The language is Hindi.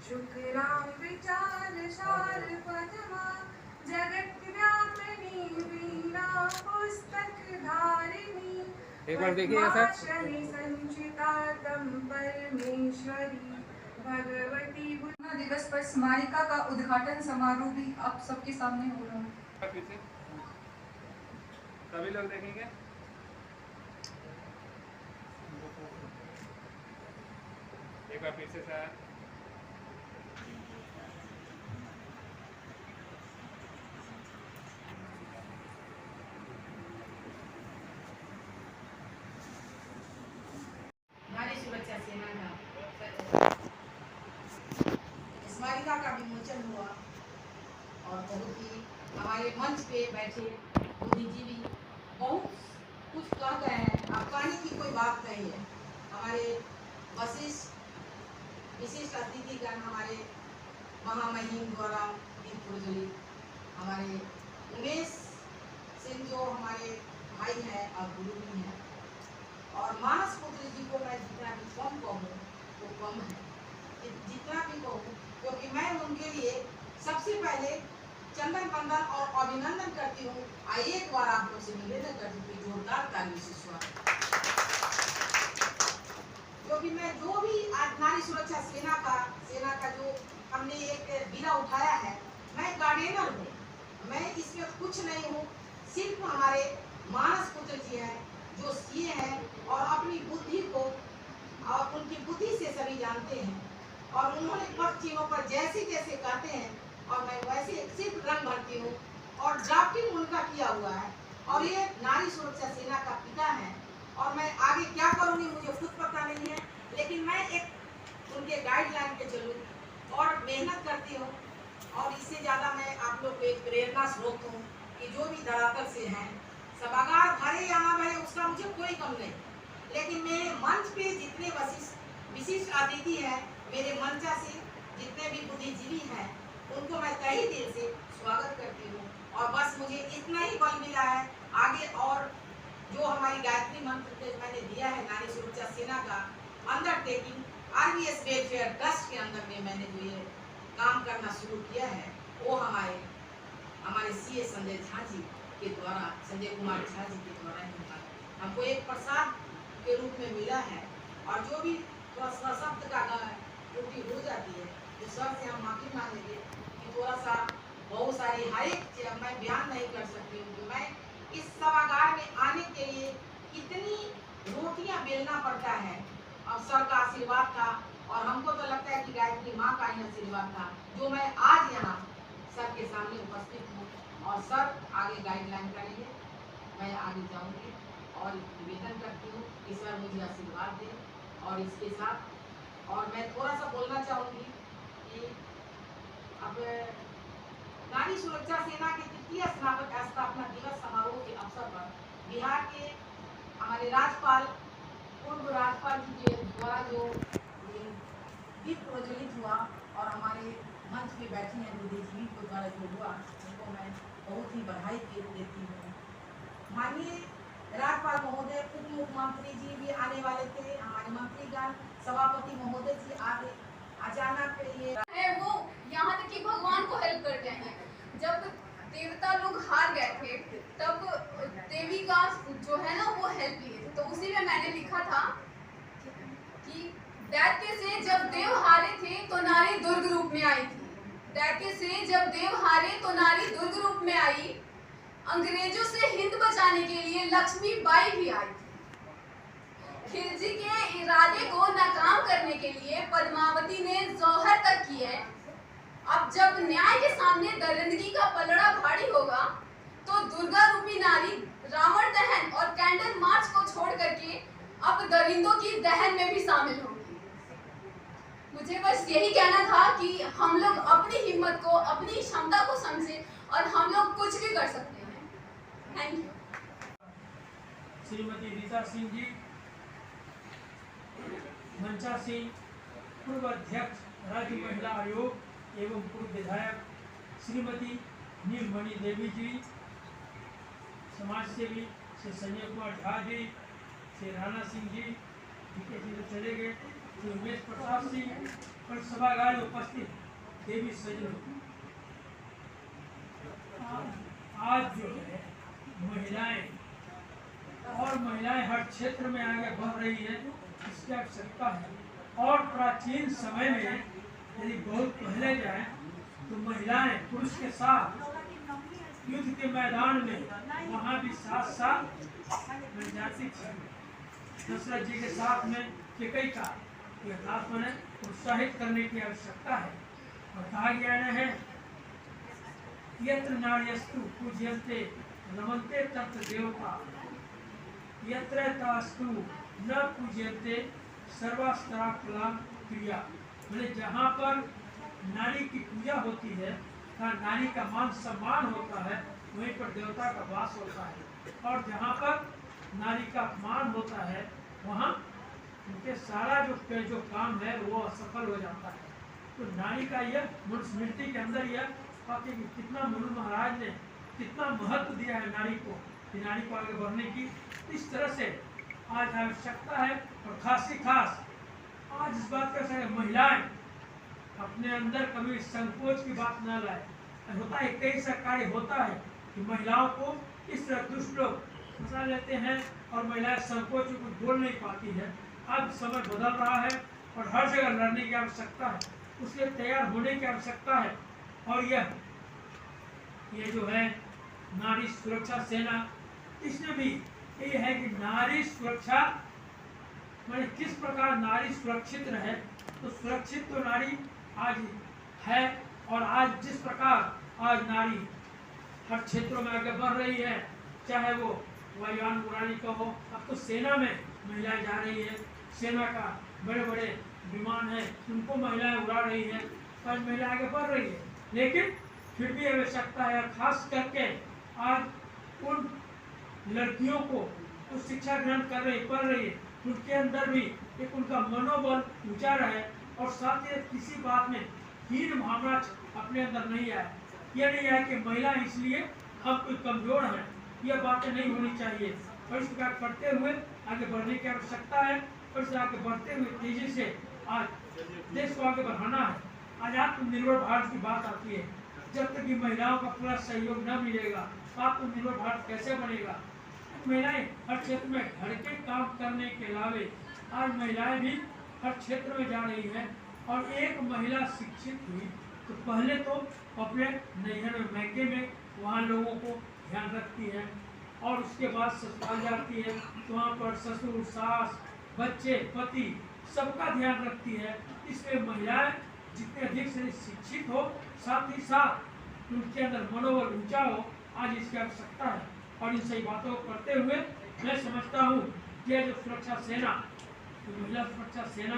शुक्लां विचार सार पद्मा जगत व्यापिनी वीणा पुस्तक धारिणी एक बार देखिए ऐसा शनि संचिता तम परमेश्वरी भगवती बुद्ध दिवस पर स्मारिका का उद्घाटन समारोह भी आप सबके सामने हो रहा है। फिर से सभी लोग देखेंगे। एक बार फिर से सर नारी सुरक्षा सेना का स्मारिका का विमोचन हुआ और बहुत ही हमारे मंच पे बैठे बुद्धिजीवी बहुत कुछ कह गए हैं। अब कहने की कोई बात नहीं है। हमारे विशिष्ट अतिथिगण हमारे महामहिम गौरव प्रज्वलित हमारे उमेश सिंह जो हमारे भाई हैं और गुरु भी हैं, और मानस पुत्र जी को मैं जितना भी कम कहूँ वो कम है, जितना भी कहूँ, क्योंकि मैं उनके लिए सबसे पहले चंदन वंदन और अभिनंदन करती हूँ। आइए एक बार आप लोग से निवेदन करती हूँ जोरदार ताली से स्वागत। क्योंकि मैं जो भी आज नारी सुरक्षा सेना का जो हमने एक बीड़ा उठाया है, मैं गार्डियनर हूँ, मैं इसमें कुछ नहीं हूँ। सिर्फ हमारे मानस पुत्र जी हैं जो सीए हैं और अपनी बुद्धि को और उनकी बुद्धि से सभी जानते हैं, और उन्होंने पद चिन्हों पर जैसे जैसे कहते हैं और मैं वैसे सिर्फ रंग भरती हूँ, और ड्राफ्टिंग उनका किया हुआ है, और ये नारी सुरक्षा सेना का पिता है। और मैं आगे क्या करूँगी मुझे खुद पता नहीं है, लेकिन मैं एक उनके गाइडलाइन पे चलूँ और मेहनत करती हूँ। और इससे ज़्यादा मैं आप लोग को एक प्रेरणा स्रोत हूँ कि जो भी धरातल से हैं सभागार भरे या ना भरे उसका मुझे कोई कम नहीं, लेकिन मेरे मंच पे जितने विशिष्ट अतिथि हैं, मेरे मंचा से जितने भी बुद्धिजीवी हैं, उनको मैं तहे दिल से स्वागत करती हूँ। और बस मुझे इतना ही बल मिला है आगे, और जो हमारी गायत्री मंत्र मैंने दिया है नारी सुरक्षा सेना का अंडरटेकिंग RVS वेलफेयर ट्रस्ट के अंदर में मैंने जो ये काम करना शुरू किया है, वो हमारे CA संजय झा जी के द्वारा, संजय कुमार झा जी के द्वारा हमको एक प्रसाद के रूप में मिला है। और जो भी शब्द का त्रुटि हो जाती है तो सर से हम माफी मांगेंगे कि थोड़ा सा बहुत सारी हर एक मैं बयान नहीं कर सकती हूँ कि मैं इस सभागार में आने के लिए कितनी रोटियां बेलना पड़ता है, और सर का आशीर्वाद था, और हमको तो लगता है कि गायत्री माँ का ही आशीर्वाद था जो मैं आज यहाँ सर के सामने उपस्थित हूँ। और सर आगे गाइडलाइन करेंगे, मैं आगे जाऊँगी और निवेदन करती हूँ कि सर मुझे आशीर्वाद दें। और इसके साथ और मैं थोड़ा सा बोलना चाहूँगी कि अब नारी सुरक्षा सेना के तृतीय स्थापना दिवस समारोह के अवसर पर बिहार के हमारे पूर्व राज्यपाल जी के द्वारा जो दीप प्रज्वलित हुआ और हमारे मंच पे बैठी हैं बुद्धिजीवी के द्वारा जो हुआ, उनको मैं बहुत ही बधाई देती हूँ। माननीय राज्यपाल महोदय, उप मुख्यमंत्री जी भी आने वाले थे, हमारे मंत्रीगण, सभापति महोदय जी आगे अचानक ये है वो यहाँ तक कि भगवान को हेल्प करते हैं। जब देवता लोग हार गए थे तब देवी का जो है ना वो हेल्प लिए थे, तो उसी में मैंने लिखा था कि दैत्य से जब देव हारे थे तो नारी दुर्ग रूप में आई थी। दैत्य से जब देव हारे तो नारी दुर्ग रूप में आई। अंग्रेजों से हिंद बचाने के लिए लक्ष्मी बाई भी आई थी। खिलजी के इरादे को नाकाम करने के लिए पद्मावती ने जौहर तक की है। अब जब न्याय के सामने दरिंदगी का पलड़ा भारी होगा तो दुर्गा रूपी नारी रावण दहन और कैंडल मार्च को छोड़ करके अब दरिंदों की दहन में भी शामिल होगी। मुझे बस यही कहना था कि हम लोग अपनी हिम्मत को, अपनी क्षमता को समझे और हम लोग कुछ भी कर सकते हैं। Thank you. श्रीमती रीता सिंह जी, मंचा सिंह, पूर्व अध्यक्ष राज्य महिला आयोग एवं पूर्व विधायक श्रीमती नीलमणि देवी जी, समाज सेवी श्री संजय कुमार झा जी, श्री राणा सिंह जी, ठीक है जी, चले गए। श्री उमेश प्रसाद सिंह और सभागार उपस्थित देवी सज्जनों, आज जो है महिलाएं हर क्षेत्र में आगे बढ़ रही है, इसकी आवश्यकता है। और प्राचीन समय में यदि बहुत पहले जाए तो महिलाएं पुरुष के साथ युद्ध के मैदान में वहाँ भी साथ साथ जाती थी। दशरथ जी के साथ में कैकेयी का यथार्थ में उत्साहित करने की आवश्यकता है। और कहा गया है यत्र नार्यस्तु पूज्यन्ते रमन्ते तत्र देवता, यत्र तास्तु न पूज्यन्ते सर्वास्त्रा फला क्रिया। मतलब जहाँ पर नारी की पूजा होती है, जहाँ नारी का मान सम्मान होता है, वहीं पर देवता का वास होता है। और जहाँ पर नारी का अपमान होता है, वहाँ उनके सारा जो काम है वो असफल हो जाता है। तो नारी का यह मनुस्मृति के अंदर यह बात है कि कितना मनु महाराज ने कितना महत्व दिया है नारी को, कि नारी को आगे बढ़ने की। इस तरह से आज आवश्यकता है। और खास आज इस बात का है महिलाएं अपने अंदर कभी संकोच की बात न लाए। होता है कई सा कार्य होता है कि महिलाओं को इस तरह दुष्ट लोग फंसा लेते हैं और महिलाएं संकोच कुछ बोल नहीं पाती है। अब समय बदल रहा है और हर जगह लड़ने की आवश्यकता है, उसके तैयार होने की आवश्यकता है। और ये जो है नारी सुरक्षा सेना, इसमें भी ये है कि नारी सुरक्षा माने किस प्रकार नारी सुरक्षित रहे। तो सुरक्षित तो नारी आज है, और आज जिस प्रकार आज नारी हर क्षेत्रों में आगे बढ़ रही है, चाहे वो वायुयान उड़ाने का हो, अब तो सेना में महिलाएं जा रही है। सेना का बड़े बड़े विमान है, उनको महिलाएं उड़ा रही है, तो आज महिलाएं आगे बढ़ रही है। लेकिन फिर भी आवश्यकता है, खास करके आज उन लड़कियों को जो शिक्षा ग्रहण कर रही पढ़ रही है, उनके अंदर भी एक उनका मनोबल ऊंचा रहे, और साथ ही किसी बात में हीन भावना अपने अंदर नहीं आए। यह नहीं आए कि महिला इसलिए हम कोई कमजोर हैं, यह बातें नहीं होनी चाहिए। और इस प्रकार करते हुए आगे बढ़ने की आवश्यकता है। और इस आगे बढ़ते हुए तेजी से आज देश को आगे बढ़ाना है। आज आत्मनिर्भर भारत की बात आती है, जब तक कि महिलाओं का पूरा सहयोग न मिलेगा, आत्मनिर्भर भारत कैसे बनेगा। महिलाएं हर क्षेत्र में घर के काम करने के अलावे आज महिलाएं भी हर क्षेत्र में जा रही हैं। और एक महिला शिक्षित हुई तो पहले तो अपने नैहर में मैके में वहाँ लोगों को ध्यान रखती है, और उसके बाद ससुराल जाती है तो वहाँ पर ससुर सास बच्चे पति सबका ध्यान रखती है। इसलिए महिलाएं जितने अधिक से शिक्षित हो, साथ ही साथ उनके अंदर मनोबल ऊंचा हो, आज इसकी आवश्यकता है। और इन सही बातों को करते हुए मैं समझता हूँ कि जो सुरक्षा सेना, तो महिला सुरक्षा सेना